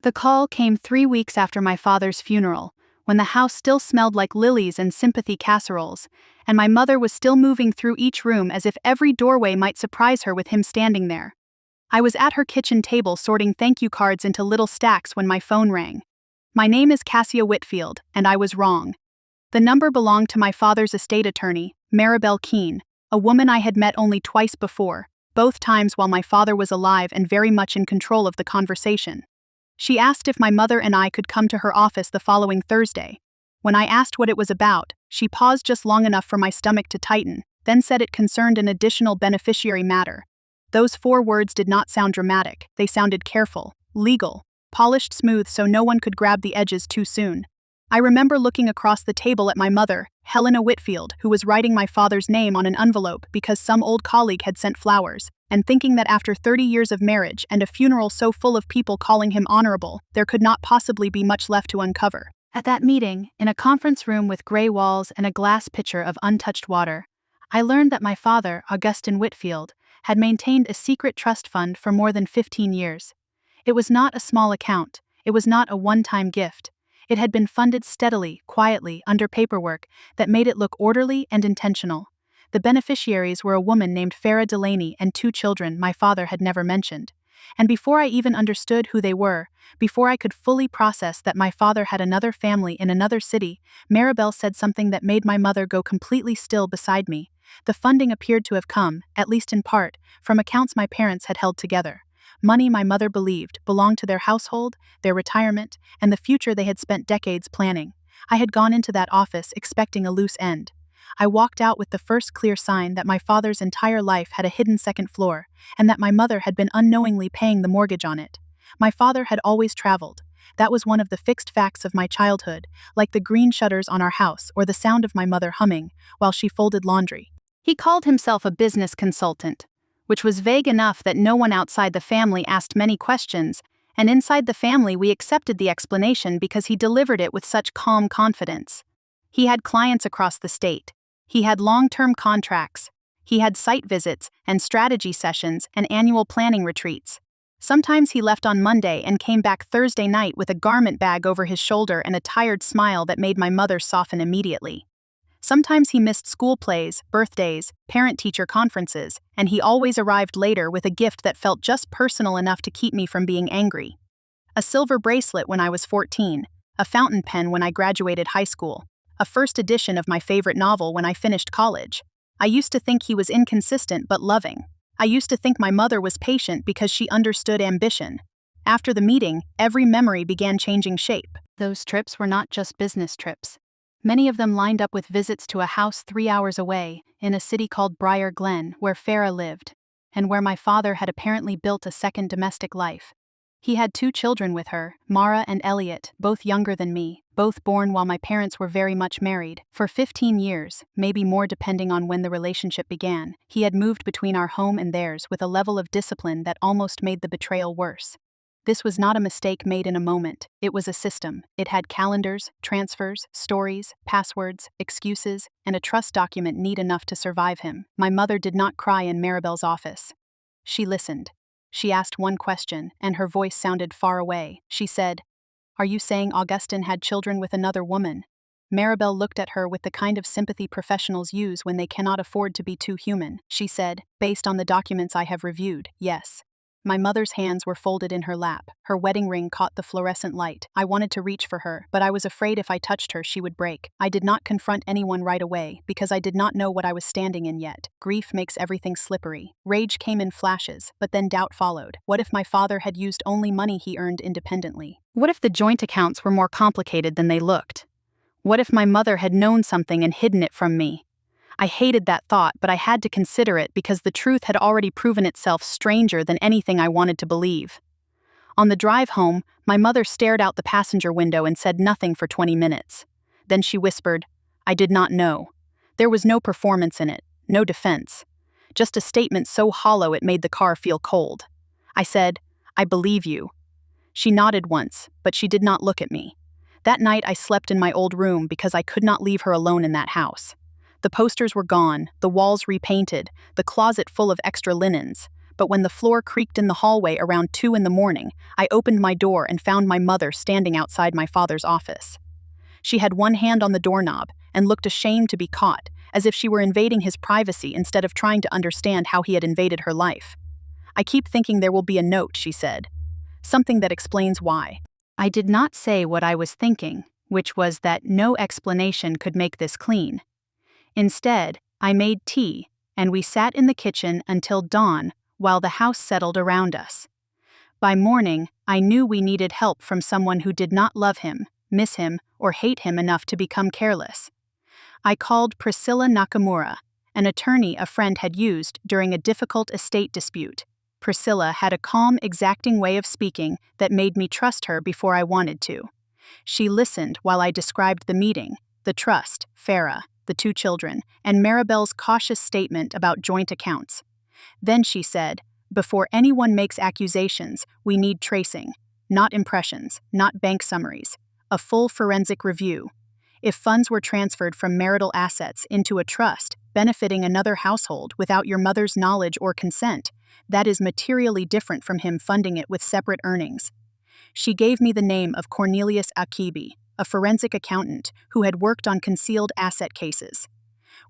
The call came 3 weeks after my father's funeral, when the house still smelled like lilies and sympathy casseroles, and my mother was still moving through each room as if every doorway might surprise her with him standing there. I was at her kitchen table sorting thank you cards into little stacks when my phone rang. My name is Cassia Whitfield, and I was wrong. The number belonged to my father's estate attorney, Maribel Keene, a woman I had met only twice before, both times while my father was alive and very much in control of the conversation. She asked if my mother and I could come to her office the following Thursday. When I asked what it was about, she paused just long enough for my stomach to tighten, then said it concerned an additional beneficiary matter. Those 4 words did not sound dramatic, they sounded careful, legal, polished smooth so no one could grab the edges too soon. I remember looking across the table at my mother, Helena Whitfield, who was writing my father's name on an envelope because some old colleague had sent flowers, and thinking that after 30 years of marriage and a funeral so full of people calling him honorable, there could not possibly be much left to uncover. At that meeting, in a conference room with gray walls and a glass pitcher of untouched water, I learned that my father, Augustin Whitfield, had maintained a secret trust fund for more than 15 years. It was not a small account, it was not a one-time gift. It had been funded steadily, quietly, under paperwork that made it look orderly and intentional. The beneficiaries were a woman named Farah Delaney and 2 children my father had never mentioned. And before I even understood who they were, before I could fully process that my father had another family in another city, Maribel said something that made my mother go completely still beside me. The funding appeared to have come, at least in part, from accounts my parents had held together. Money my mother believed belonged to their household, their retirement, and the future they had spent decades planning. I had gone into that office expecting a loose end. I walked out with the first clear sign that my father's entire life had a hidden second floor, and that my mother had been unknowingly paying the mortgage on it. My father had always traveled. That was one of the fixed facts of my childhood, like the green shutters on our house or the sound of my mother humming while she folded laundry. He called himself a business consultant, which was vague enough that no one outside the family asked many questions, and inside the family we accepted the explanation because he delivered it with such calm confidence. He had clients across the state. He had long-term contracts. He had site visits and strategy sessions and annual planning retreats. Sometimes he left on Monday and came back Thursday night with a garment bag over his shoulder and a tired smile that made my mother soften immediately. Sometimes he missed school plays, birthdays, parent-teacher conferences, and he always arrived later with a gift that felt just personal enough to keep me from being angry. A silver bracelet when I was 14, a fountain pen when I graduated high school, a first edition of my favorite novel when I finished college. I used to think he was inconsistent but loving. I used to think my mother was patient because she understood ambition. After the meeting, every memory began changing shape. Those trips were not just business trips. Many of them lined up with visits to a house 3 hours away, in a city called Briar Glen, where Farah lived, and where my father had apparently built a second domestic life. He had 2 children with her, Mara and Elliot, both younger than me, both born while my parents were very much married. For 15 years, maybe more depending on when the relationship began, he had moved between our home and theirs with a level of discipline that almost made the betrayal worse. This was not a mistake made in a moment, it was a system. It had calendars, transfers, stories, passwords, excuses, and a trust document neat enough to survive him. My mother did not cry in Maribel's office. She listened. She asked one question, and her voice sounded far away. She said, "Are you saying Augustin had children with another woman?" Maribel looked at her with the kind of sympathy professionals use when they cannot afford to be too human. She said, "Based on the documents I have reviewed, yes." My mother's hands were folded in her lap. Her wedding ring caught the fluorescent light. I wanted to reach for her, but I was afraid if I touched her she would break. I did not confront anyone right away, because I did not know what I was standing in yet. Grief makes everything slippery. Rage came in flashes, but then doubt followed. What if my father had used only money he earned independently? What if the joint accounts were more complicated than they looked? What if my mother had known something and hidden it from me? I hated that thought, but I had to consider it because the truth had already proven itself stranger than anything I wanted to believe. On the drive home, my mother stared out the passenger window and said nothing for 20 minutes. Then she whispered, "I did not know." There was no performance in it, no defense. Just a statement so hollow it made the car feel cold. I said, "I believe you." She nodded once, but she did not look at me. That night I slept in my old room because I could not leave her alone in that house. The posters were gone, the walls repainted, the closet full of extra linens, but when the floor creaked in the hallway around 2 in the morning, I opened my door and found my mother standing outside my father's office. She had one hand on the doorknob and looked ashamed to be caught, as if she were invading his privacy instead of trying to understand how he had invaded her life. "I keep thinking there will be a note," she said. "Something that explains why." I did not say what I was thinking, which was that no explanation could make this clean. Instead, I made tea, and we sat in the kitchen until dawn while the house settled around us. By morning, I knew we needed help from someone who did not love him, miss him, or hate him enough to become careless. I called Priscilla Nakamura, an attorney a friend had used during a difficult estate dispute. Priscilla had a calm, exacting way of speaking that made me trust her before I wanted to. She listened while I described the meeting, the trust, Farah, the 2 children, and Maribel's cautious statement about joint accounts. Then she said, "Before anyone makes accusations, we need tracing. Not impressions, not bank summaries. A full forensic review. If funds were transferred from marital assets into a trust, benefiting another household without your mother's knowledge or consent, that is materially different from him funding it with separate earnings." She gave me the name of Cornelius Akibi, a forensic accountant who had worked on concealed asset cases.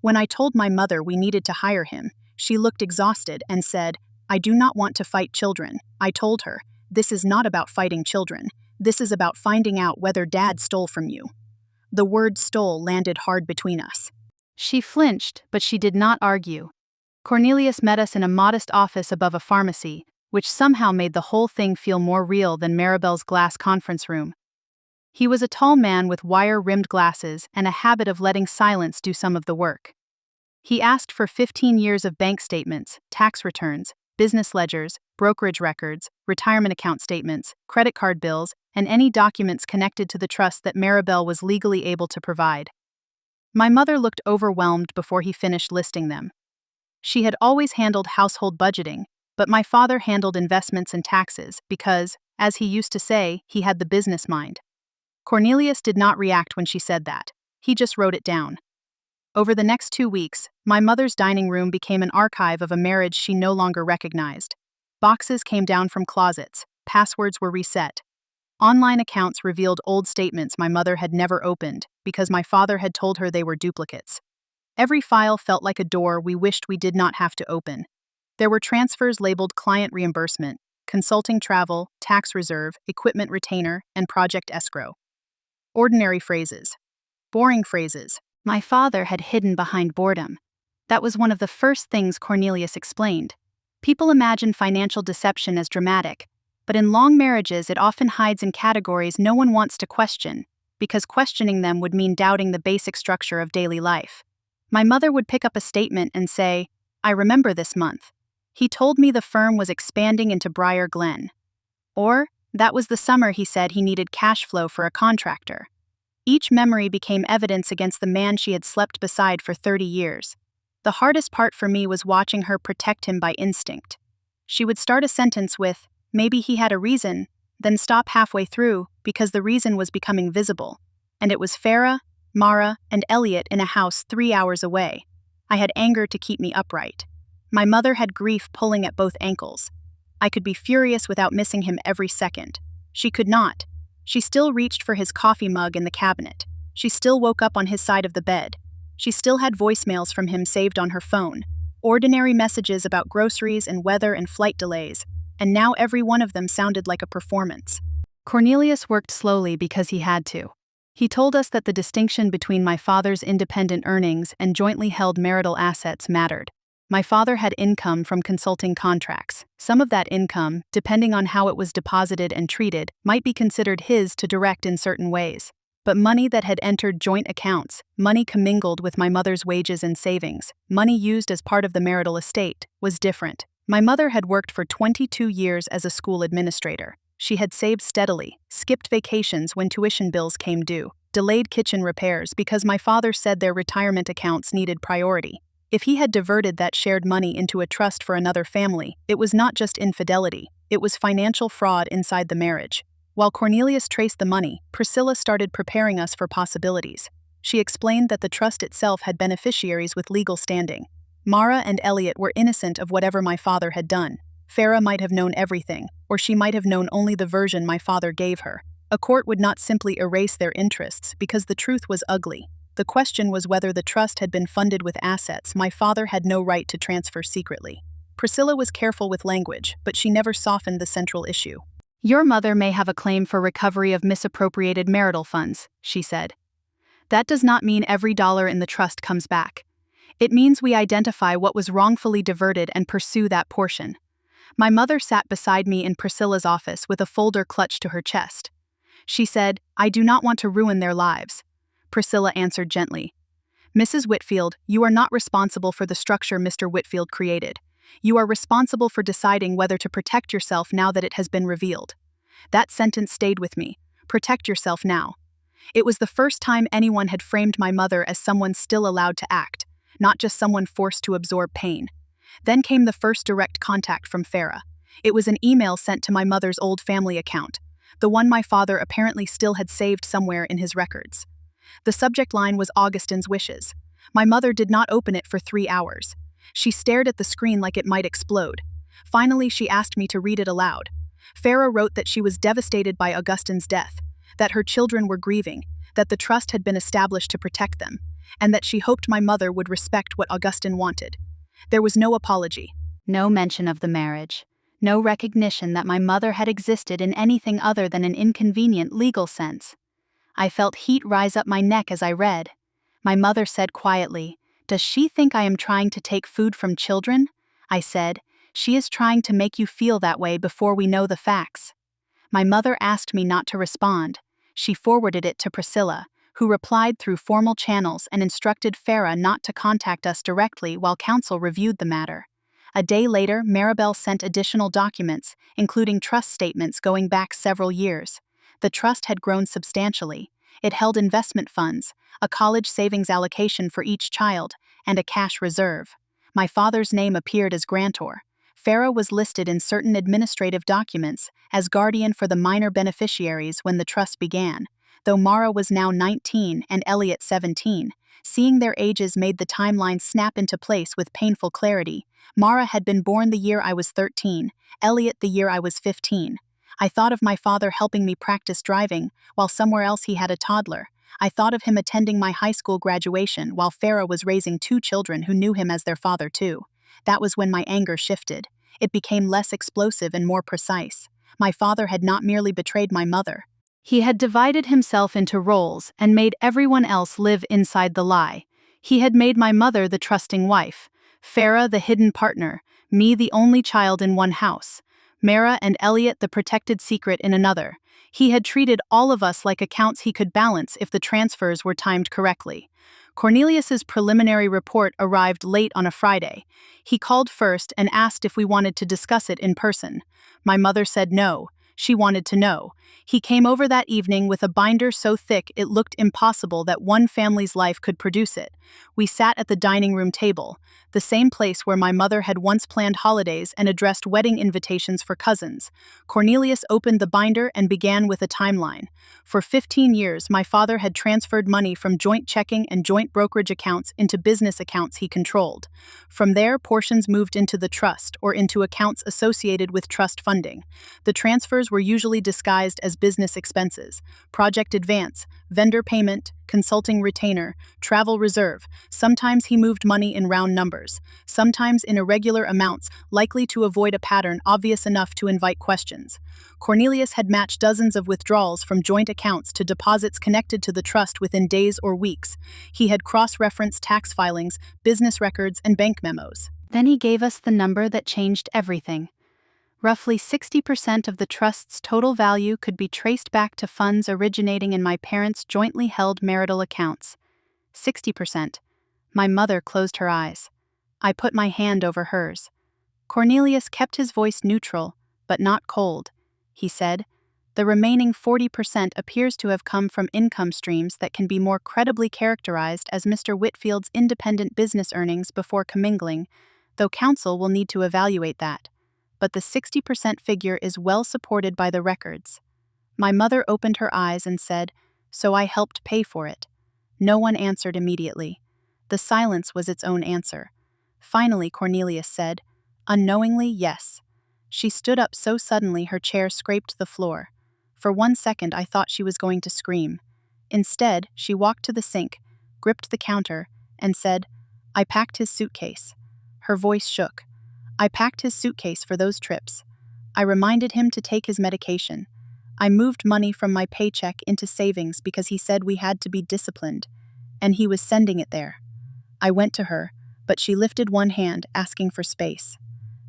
When I told my mother we needed to hire him, she looked exhausted and said, "I do not want to fight children." I told her, "This is not about fighting children. This is about finding out whether Dad stole from you." The word stole landed hard between us. She flinched, but she did not argue. Cornelius met us in a modest office above a pharmacy, which somehow made the whole thing feel more real than Maribel's glass conference room. He was a tall man with wire-rimmed glasses and a habit of letting silence do some of the work. He asked for 15 years of bank statements, tax returns, business ledgers, brokerage records, retirement account statements, credit card bills, and any documents connected to the trust that Maribel was legally able to provide. My mother looked overwhelmed before he finished listing them. She had always handled household budgeting, but my father handled investments and taxes because, as he used to say, he had the business mind. Cornelius did not react when she said that. He just wrote it down. Over the next 2 weeks, my mother's dining room became an archive of a marriage she no longer recognized. Boxes came down from closets, passwords were reset. Online accounts revealed old statements my mother had never opened because my father had told her they were duplicates. Every file felt like a door we wished we did not have to open. There were transfers labeled client reimbursement, consulting travel, tax reserve, equipment retainer, and project escrow. Ordinary phrases. Boring phrases. My father had hidden behind boredom. That was one of the first things Cornelius explained. People imagine financial deception as dramatic, but in long marriages it often hides in categories no one wants to question, because questioning them would mean doubting the basic structure of daily life. My mother would pick up a statement and say, "I remember this month. He told me the firm was expanding into Briar Glen." Or, "That was the summer he said he needed cash flow for a contractor." Each memory became evidence against the man she had slept beside for 30 years. The hardest part for me was watching her protect him by instinct. She would start a sentence with, "Maybe he had a reason," then stop halfway through because the reason was becoming visible. And it was Farah, Mara, and Elliot in a house 3 hours away. I had anger to keep me upright. My mother had grief pulling at both ankles. I could be furious without missing him every second. She could not. She still reached for his coffee mug in the cabinet. She still woke up on his side of the bed. She still had voicemails from him saved on her phone. Ordinary messages about groceries and weather and flight delays. And now every one of them sounded like a performance. Cornelius worked slowly because he had to. He told us that the distinction between my father's independent earnings and jointly held marital assets mattered. My father had income from consulting contracts. Some of that income, depending on how it was deposited and treated, might be considered his to direct in certain ways. But money that had entered joint accounts, money commingled with my mother's wages and savings, money used as part of the marital estate, was different. My mother had worked for 22 years as a school administrator. She had saved steadily, skipped vacations when tuition bills came due, delayed kitchen repairs because my father said their retirement accounts needed priority. If he had diverted that shared money into a trust for another family, it was not just infidelity, it was financial fraud inside the marriage. While Cornelius traced the money, Priscilla started preparing us for possibilities. She explained that the trust itself had beneficiaries with legal standing. Mara and Elliot were innocent of whatever my father had done. Farah might have known everything, or she might have known only the version my father gave her. A court would not simply erase their interests because the truth was ugly. The question was whether the trust had been funded with assets my father had no right to transfer secretly. Priscilla was careful with language, but she never softened the central issue. Your mother may have a claim for recovery of misappropriated marital funds, she said. That does not mean every dollar in the trust comes back. It means we identify what was wrongfully diverted and pursue that portion. My mother sat beside me in Priscilla's office with a folder clutched to her chest. She said, "I do not want to ruin their lives." Priscilla answered gently, "Mrs. Whitfield, you are not responsible for the structure Mr. Whitfield created. You are responsible for deciding whether to protect yourself now that it has been revealed." That sentence stayed with me. Protect yourself now. It was the first time anyone had framed my mother as someone still allowed to act, not just someone forced to absorb pain. Then came the first direct contact from Farah. It was an email sent to my mother's old family account, the one my father apparently still had saved somewhere in his records. The subject line was Augustin's wishes. My mother did not open it for 3 hours. She stared at the screen like it might explode. Finally, she asked me to read it aloud. Farah wrote that she was devastated by Augustin's death, that her children were grieving, that the trust had been established to protect them, and that she hoped my mother would respect what Augustin wanted. There was no apology. No mention of the marriage. No recognition that my mother had existed in anything other than an inconvenient legal sense. I felt heat rise up my neck as I read. My mother said quietly, "Does she think I am trying to take food from children?" I said, "She is trying to make you feel that way before we know the facts." My mother asked me not to respond. She forwarded it to Priscilla, who replied through formal channels and instructed Farah not to contact us directly while counsel reviewed the matter. A day later, Maribel sent additional documents, including trust statements going back several years. The trust had grown substantially. It held investment funds, a college savings allocation for each child, and a cash reserve. My father's name appeared as grantor. Farah was listed in certain administrative documents as guardian for the minor beneficiaries when the trust began, though Mara was now 19 and Elliot 17. Seeing their ages made the timeline snap into place with painful clarity. Mara had been born the year I was 13, Elliot the year I was 15. I thought of my father helping me practice driving, while somewhere else he had a toddler. I thought of him attending my high school graduation while Farah was raising 2 children who knew him as their father too. That was when my anger shifted. It became less explosive and more precise. My father had not merely betrayed my mother. He had divided himself into roles and made everyone else live inside the lie. He had made my mother the trusting wife, Farah the hidden partner, me the only child in one house, Mara and Elliot the protected secret in another. He had treated all of us like accounts he could balance if the transfers were timed correctly. Cornelius's preliminary report arrived late on a Friday. He called first and asked if we wanted to discuss it in person. My mother said no. She wanted to know. He came over that evening with a binder so thick it looked impossible that one family's life could produce it. We sat at the dining room table, the same place where my mother had once planned holidays and addressed wedding invitations for cousins. Cornelius opened the binder and began with a timeline. For 15 years, my father had transferred money from joint checking and joint brokerage accounts into business accounts he controlled. From there, portions moved into the trust or into accounts associated with trust funding. The transfers were usually disguised as business expenses: project advance, vendor payment, consulting retainer, travel reserve. Sometimes he moved money in round numbers, sometimes in irregular amounts, likely to avoid a pattern obvious enough to invite questions. Cornelius had matched dozens of withdrawals from joint accounts to deposits connected to the trust within days or weeks. He had cross-referenced tax filings, business records, and bank memos. Then he gave us the number that changed everything. Roughly 60% of the trust's total value could be traced back to funds originating in my parents' jointly held marital accounts. 60%. My mother closed her eyes. I put my hand over hers. Cornelius kept his voice neutral, but not cold. He said, "The remaining 40% appears to have come from income streams that can be more credibly characterized as Mr. Whitfield's independent business earnings before commingling, though counsel will need to evaluate that. But the 60% figure is well supported by the records." My mother opened her eyes and said, "So I helped pay for it." No one answered immediately. The silence was its own answer. Finally, Cornelius said, "Unknowingly, yes." She stood up so suddenly her chair scraped the floor. For 1 second I thought she was going to scream. Instead, she walked to the sink, gripped the counter, and said, "I packed his suitcase." Her voice shook. "I packed his suitcase for those trips. I reminded him to take his medication. I moved money from my paycheck into savings because he said we had to be disciplined, and he was sending it there." I went to her, but she lifted one hand, asking for space.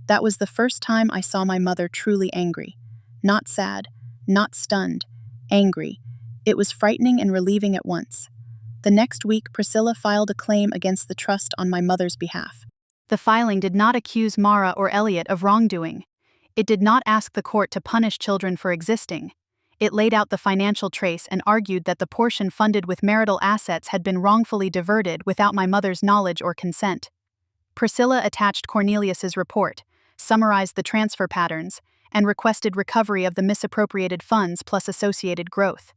That was the first time I saw my mother truly angry. Not sad, not stunned, angry. It was frightening and relieving at once. The next week, Priscilla filed a claim against the trust on my mother's behalf. The filing did not accuse Mara or Elliot of wrongdoing. It did not ask the court to punish children for existing. It laid out the financial trace and argued that the portion funded with marital assets had been wrongfully diverted without my mother's knowledge or consent. Priscilla attached Cornelius's report, summarized the transfer patterns, and requested recovery of the misappropriated funds plus associated growth.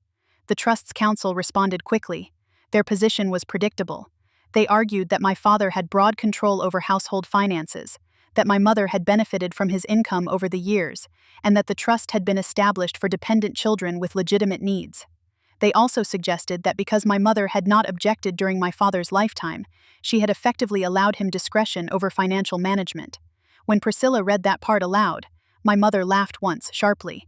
The trust's counsel responded quickly. Their position was predictable. They argued that my father had broad control over household finances, that my mother had benefited from his income over the years, and that the trust had been established for dependent children with legitimate needs. They also suggested that because my mother had not objected during my father's lifetime, she had effectively allowed him discretion over financial management. When Priscilla read that part aloud, my mother laughed once, sharply.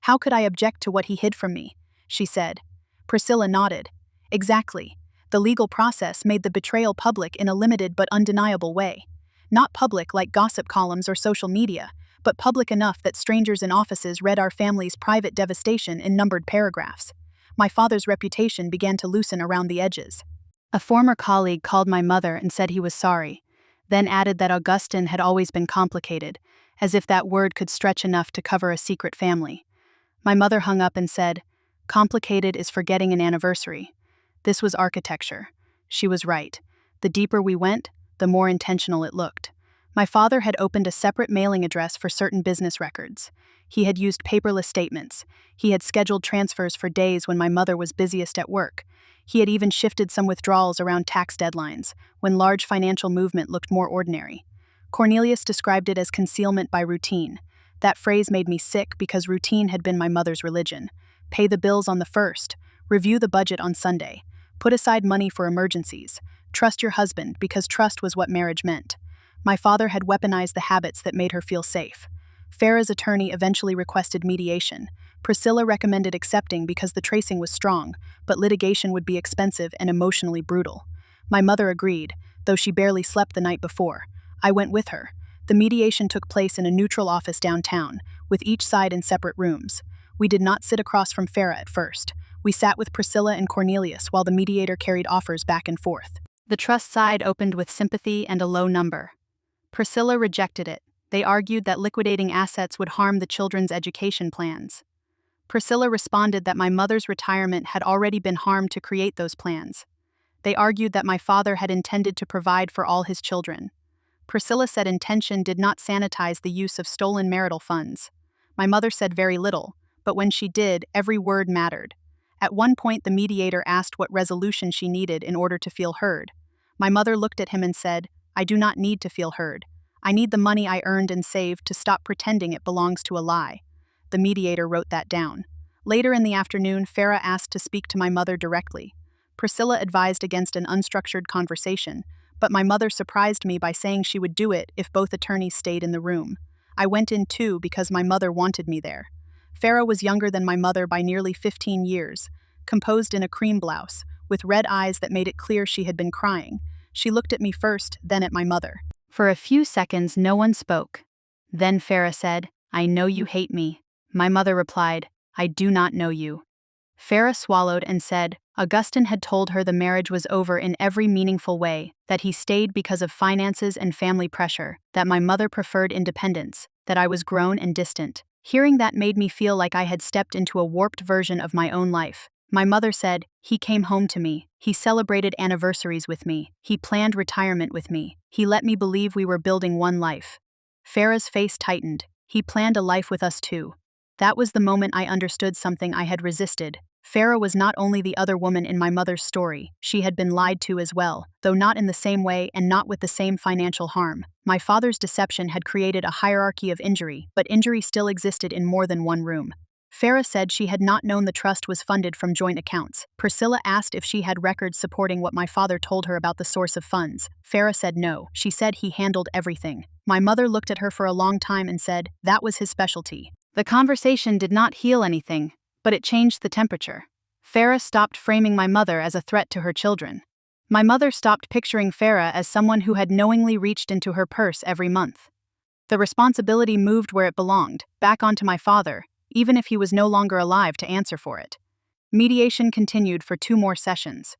"How could I object to what he hid from me?" she said. Priscilla nodded. "Exactly. The legal process made the betrayal public in a limited but undeniable way. Not public like gossip columns or social media, but public enough that strangers in offices read our family's private devastation in numbered paragraphs. My father's reputation began to loosen around the edges. A former colleague called my mother and said he was sorry, then added that Augustin had always been complicated, as if that word could stretch enough to cover a secret family. My mother hung up and said, "Complicated is forgetting an anniversary." This was architecture. She was right. The deeper we went, the more intentional it looked. My father had opened a separate mailing address for certain business records. He had used paperless statements. He had scheduled transfers for days when my mother was busiest at work. He had even shifted some withdrawals around tax deadlines, when large financial movement looked more ordinary. Cornelius described it as concealment by routine. That phrase made me sick because routine had been my mother's religion. Pay the bills on the first, review the budget on Sunday, put aside money for emergencies, trust your husband because trust was what marriage meant. My father had weaponized the habits that made her feel safe. Farah's attorney eventually requested mediation. Priscilla recommended accepting because the tracing was strong, but litigation would be expensive and emotionally brutal. My mother agreed, though she barely slept the night before. I went with her. The mediation took place in a neutral office downtown, with each side in separate rooms. We did not sit across from Farah at first. We sat with Priscilla and Cornelius while the mediator carried offers back and forth. The trust side opened with sympathy and a low number. Priscilla rejected it. They argued that liquidating assets would harm the children's education plans. Priscilla responded that my mother's retirement had already been harmed to create those plans. They argued that my father had intended to provide for all his children. Priscilla said intention did not sanitize the use of stolen marital funds. My mother said very little, but when she did, every word mattered. At one point, the mediator asked what resolution she needed in order to feel heard. My mother looked at him and said, "I do not need to feel heard. I need the money I earned and saved to stop pretending it belongs to a lie." The mediator wrote that down. Later in the afternoon, Farah asked to speak to my mother directly. Priscilla advised against an unstructured conversation, but my mother surprised me by saying she would do it if both attorneys stayed in the room. I went in too because my mother wanted me there. Farah was younger than my mother by nearly 15 years, composed in a cream blouse, with red eyes that made it clear she had been crying. She looked at me first, then at my mother. For a few seconds, no one spoke. Then Farah said, "I know you hate me." My mother replied, "I do not know you." Farah swallowed and said, Augustin had told her the marriage was over in every meaningful way, that he stayed because of finances and family pressure, that my mother preferred independence, that I was grown and distant. Hearing that made me feel like I had stepped into a warped version of my own life. My mother said, "He came home to me. He celebrated anniversaries with me. He planned retirement with me. He let me believe we were building one life." Farah's face tightened. "He planned a life with us too." That was the moment I understood something I had resisted. Farah was not only the other woman in my mother's story, she had been lied to as well, though not in the same way and not with the same financial harm. My father's deception had created a hierarchy of injury, but injury still existed in more than one room. Farah said she had not known the trust was funded from joint accounts. Priscilla asked if she had records supporting what my father told her about the source of funds. Farah said no. She said he handled everything. My mother looked at her for a long time and said that was his specialty. The conversation did not heal anything, but it changed the temperature. Farah stopped framing my mother as a threat to her children. My mother stopped picturing Farah as someone who had knowingly reached into her purse every month. The responsibility moved where it belonged, back onto my father, even if he was no longer alive to answer for it. Mediation continued for 2 more sessions.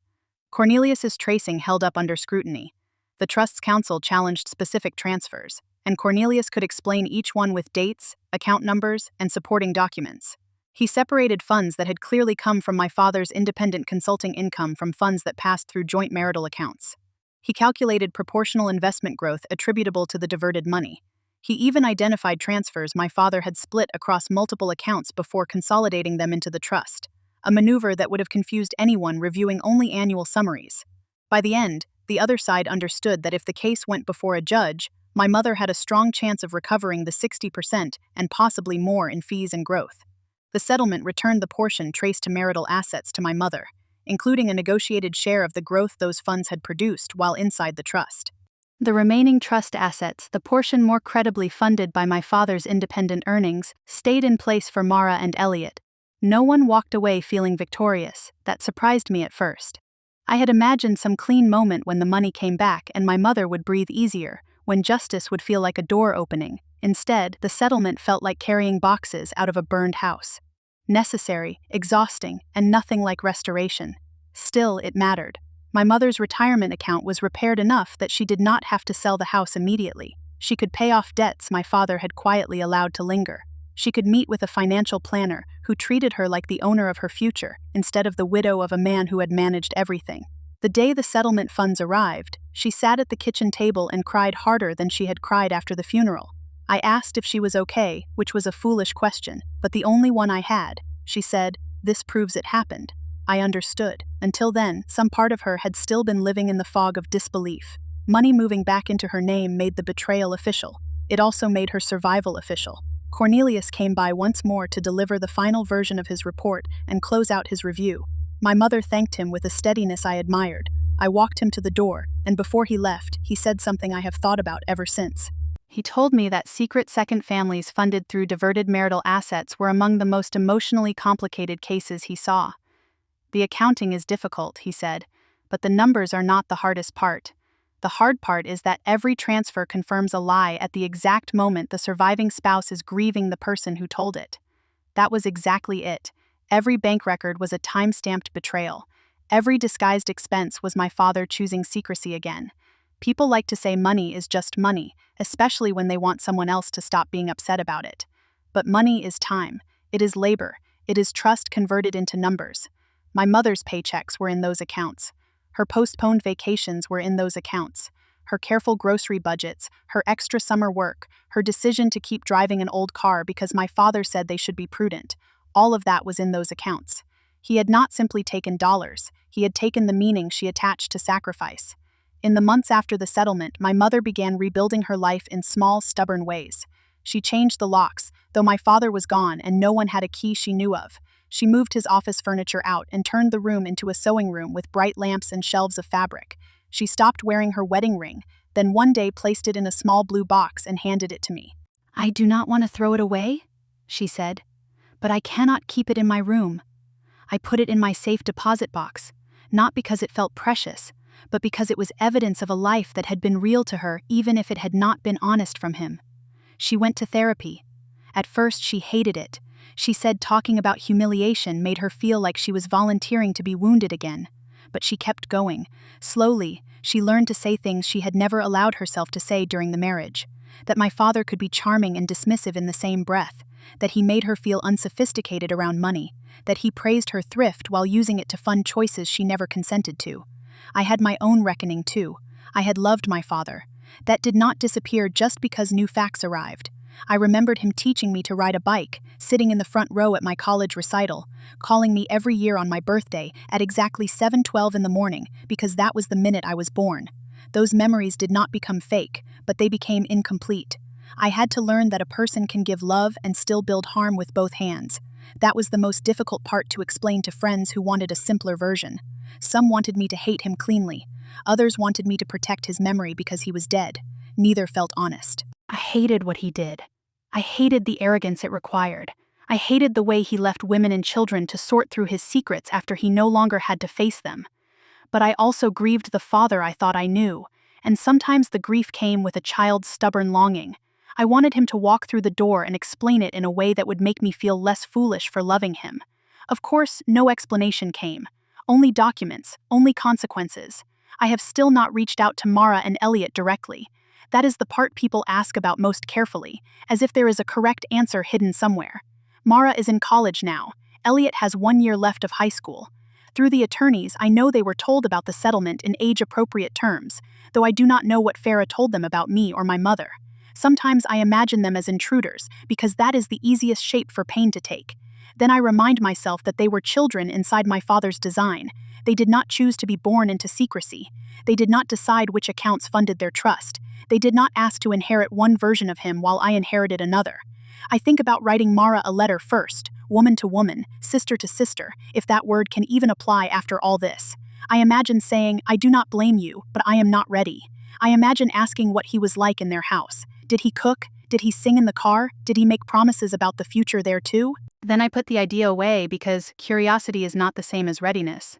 Cornelius's tracing held up under scrutiny. The Trust's counsel challenged specific transfers, and Cornelius could explain each one with dates, account numbers, and supporting documents. He separated funds that had clearly come from my father's independent consulting income from funds that passed through joint marital accounts. He calculated proportional investment growth attributable to the diverted money. He even identified transfers my father had split across multiple accounts before consolidating them into the trust, a maneuver that would have confused anyone reviewing only annual summaries. By the end, the other side understood that if the case went before a judge, my mother had a strong chance of recovering the 60% and possibly more in fees and growth. The settlement returned the portion traced to marital assets to my mother, including a negotiated share of the growth those funds had produced while inside the trust. The remaining trust assets, the portion more credibly funded by my father's independent earnings, stayed in place for Mara and Elliot. No one walked away feeling victorious. That surprised me at first. I had imagined some clean moment when the money came back and my mother would breathe easier, when justice would feel like a door opening. Instead, the settlement felt like carrying boxes out of a burned house. Necessary, exhausting, and nothing like restoration. Still, it mattered. My mother's retirement account was repaired enough that she did not have to sell the house immediately. She could pay off debts my father had quietly allowed to linger. She could meet with a financial planner who treated her like the owner of her future, instead of the widow of a man who had managed everything. The day the settlement funds arrived, she sat at the kitchen table and cried harder than she had cried after the funeral. I asked if she was okay, which was a foolish question, but the only one I had. She said, "This proves it happened." I understood. Until then, some part of her had still been living in the fog of disbelief. Money moving back into her name made the betrayal official. It also made her survival official. Cornelius came by once more to deliver the final version of his report and close out his review. My mother thanked him with a steadiness I admired. I walked him to the door, and before he left, he said something I have thought about ever since. He told me that secret second families funded through diverted marital assets were among the most emotionally complicated cases he saw. The accounting is difficult, he said, but the numbers are not the hardest part. The hard part is that every transfer confirms a lie at the exact moment the surviving spouse is grieving the person who told it. That was exactly it. Every bank record was a time-stamped betrayal. Every disguised expense was my father choosing secrecy again. People like to say money is just money, especially when they want someone else to stop being upset about it. But money is time. It is labor. It is trust converted into numbers. My mother's paychecks were in those accounts. Her postponed vacations were in those accounts. Her careful grocery budgets, her extra summer work, her decision to keep driving an old car because my father said they should be prudent. All of that was in those accounts. He had not simply taken dollars. He had taken the meaning she attached to sacrifice. In the months after the settlement, my mother began rebuilding her life in small, stubborn ways. She changed the locks, though my father was gone and no one had a key she knew of. She moved his office furniture out and turned the room into a sewing room with bright lamps and shelves of fabric. She stopped wearing her wedding ring, then one day placed it in a small blue box and handed it to me. "I do not want to throw it away," she said, "but I cannot keep it in my room. I put it in my safe deposit box, not because it felt precious, but because it was evidence of a life that had been real to her even if it had not been honest from him." She went to therapy. At first she hated it. She said talking about humiliation made her feel like she was volunteering to be wounded again. But she kept going. Slowly, she learned to say things she had never allowed herself to say during the marriage. That my father could be charming and dismissive in the same breath. That he made her feel unsophisticated around money. That he praised her thrift while using it to fund choices she never consented to. I had my own reckoning too. I had loved my father. That did not disappear just because new facts arrived. I remembered him teaching me to ride a bike, sitting in the front row at my college recital, calling me every year on my birthday at exactly 7:12 in the morning because that was the minute I was born. Those memories did not become fake, but they became incomplete. I had to learn that a person can give love and still build harm with both hands. That was the most difficult part to explain to friends who wanted a simpler version. Some wanted me to hate him cleanly. Others wanted me to protect his memory because he was dead. Neither felt honest. I hated what he did. I hated the arrogance it required. I hated the way he left women and children to sort through his secrets after he no longer had to face them. But I also grieved the father I thought I knew, and sometimes the grief came with a child's stubborn longing. I wanted him to walk through the door and explain it in a way that would make me feel less foolish for loving him. Of course, no explanation came. Only documents, only consequences. I have still not reached out to Mara and Elliot directly. That is the part people ask about most carefully, as if there is a correct answer hidden somewhere. Mara is in college now. Elliot has 1 year left of high school. Through the attorneys, I know they were told about the settlement in age-appropriate terms, though I do not know what Farah told them about me or my mother. Sometimes I imagine them as intruders, because that is the easiest shape for pain to take. Then I remind myself that they were children inside my father's design. They did not choose to be born into secrecy. They did not decide which accounts funded their trust. They did not ask to inherit one version of him while I inherited another. I think about writing Mara a letter first, woman to woman, sister to sister, if that word can even apply after all this. I imagine saying, I do not blame you, but I am not ready. I imagine asking what he was like in their house. Did he cook? Did he sing in the car? Did he make promises about the future there too? Then I put the idea away because curiosity is not the same as readiness.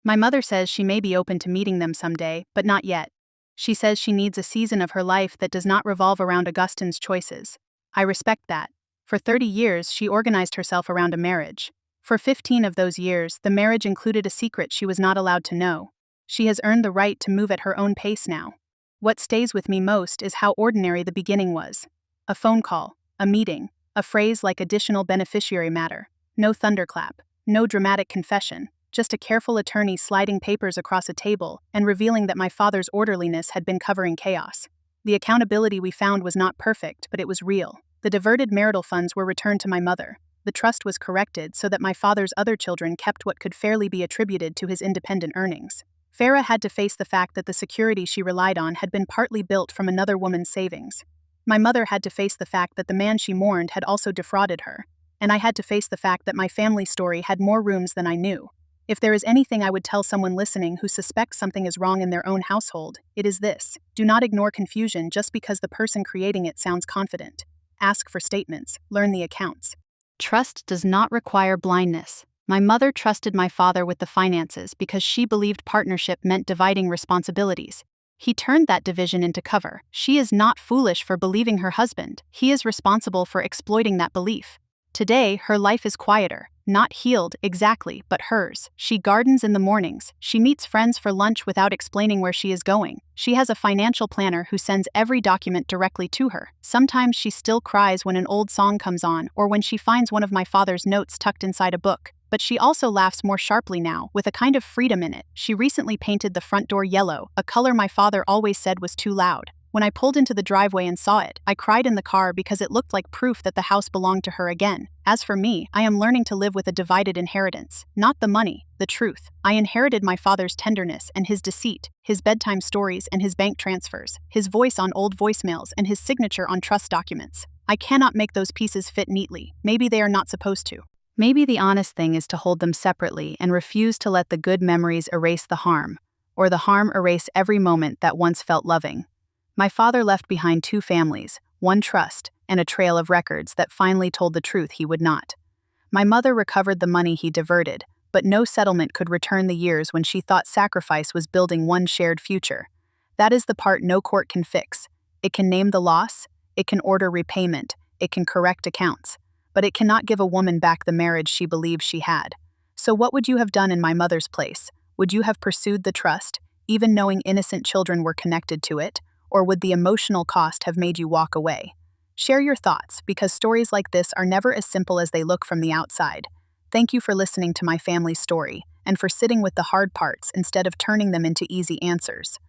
My mother says she may be open to meeting them someday, but not yet. She says she needs a season of her life that does not revolve around Augustin's choices. I respect that. For 30 years, she organized herself around a marriage. For 15 of those years, the marriage included a secret she was not allowed to know. She has earned the right to move at her own pace now. What stays with me most is how ordinary the beginning was. A phone call, a meeting, a phrase like additional beneficiary matter. No thunderclap, no dramatic confession, just a careful attorney sliding papers across a table and revealing that my father's orderliness had been covering chaos. The accountability we found was not perfect, but it was real. The diverted marital funds were returned to my mother. The trust was corrected so that my father's other children kept what could fairly be attributed to his independent earnings. Farah had to face the fact that the security she relied on had been partly built from another woman's savings. My mother had to face the fact that the man she mourned had also defrauded her. And I had to face the fact that my family story had more rooms than I knew. If there is anything I would tell someone listening who suspects something is wrong in their own household, it is this: do not ignore confusion just because the person creating it sounds confident. Ask for statements, learn the accounts. Trust does not require blindness. My mother trusted my father with the finances because she believed partnership meant dividing responsibilities. He turned that division into cover. She is not foolish for believing her husband. He is responsible for exploiting that belief. Today, her life is quieter, not healed exactly, but hers. She gardens in the mornings. She meets friends for lunch without explaining where she is going. She has a financial planner who sends every document directly to her. Sometimes she still cries when an old song comes on or when she finds one of my father's notes tucked inside a book. But she also laughs more sharply now, with a kind of freedom in it. She recently painted the front door yellow, a color my father always said was too loud. When I pulled into the driveway and saw it, I cried in the car because it looked like proof that the house belonged to her again. As for me, I am learning to live with a divided inheritance. Not the money, the truth. I inherited my father's tenderness and his deceit, his bedtime stories and his bank transfers, his voice on old voicemails and his signature on trust documents. I cannot make those pieces fit neatly. Maybe they are not supposed to. Maybe the honest thing is to hold them separately and refuse to let the good memories erase the harm, or the harm erase every moment that once felt loving. My father left behind 2 families, 1 trust, and a trail of records that finally told the truth he would not. My mother recovered the money he diverted, but no settlement could return the years when she thought sacrifice was building one shared future. That is the part no court can fix. It can name the loss, it can order repayment, it can correct accounts, but it cannot give a woman back the marriage she believed she had. So what would you have done in my mother's place? Would you have pursued the trust, even knowing innocent children were connected to it? Or would the emotional cost have made you walk away? Share your thoughts, because stories like this are never as simple as they look from the outside. Thank you for listening to my family's story, and for sitting with the hard parts instead of turning them into easy answers.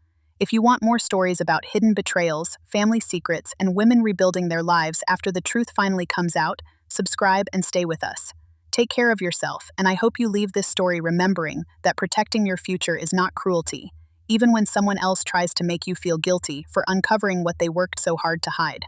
If you want more stories about hidden betrayals, family secrets, and women rebuilding their lives after the truth finally comes out, subscribe and stay with us. Take care of yourself, and I hope you leave this story remembering that protecting your future is not cruelty, even when someone else tries to make you feel guilty for uncovering what they worked so hard to hide.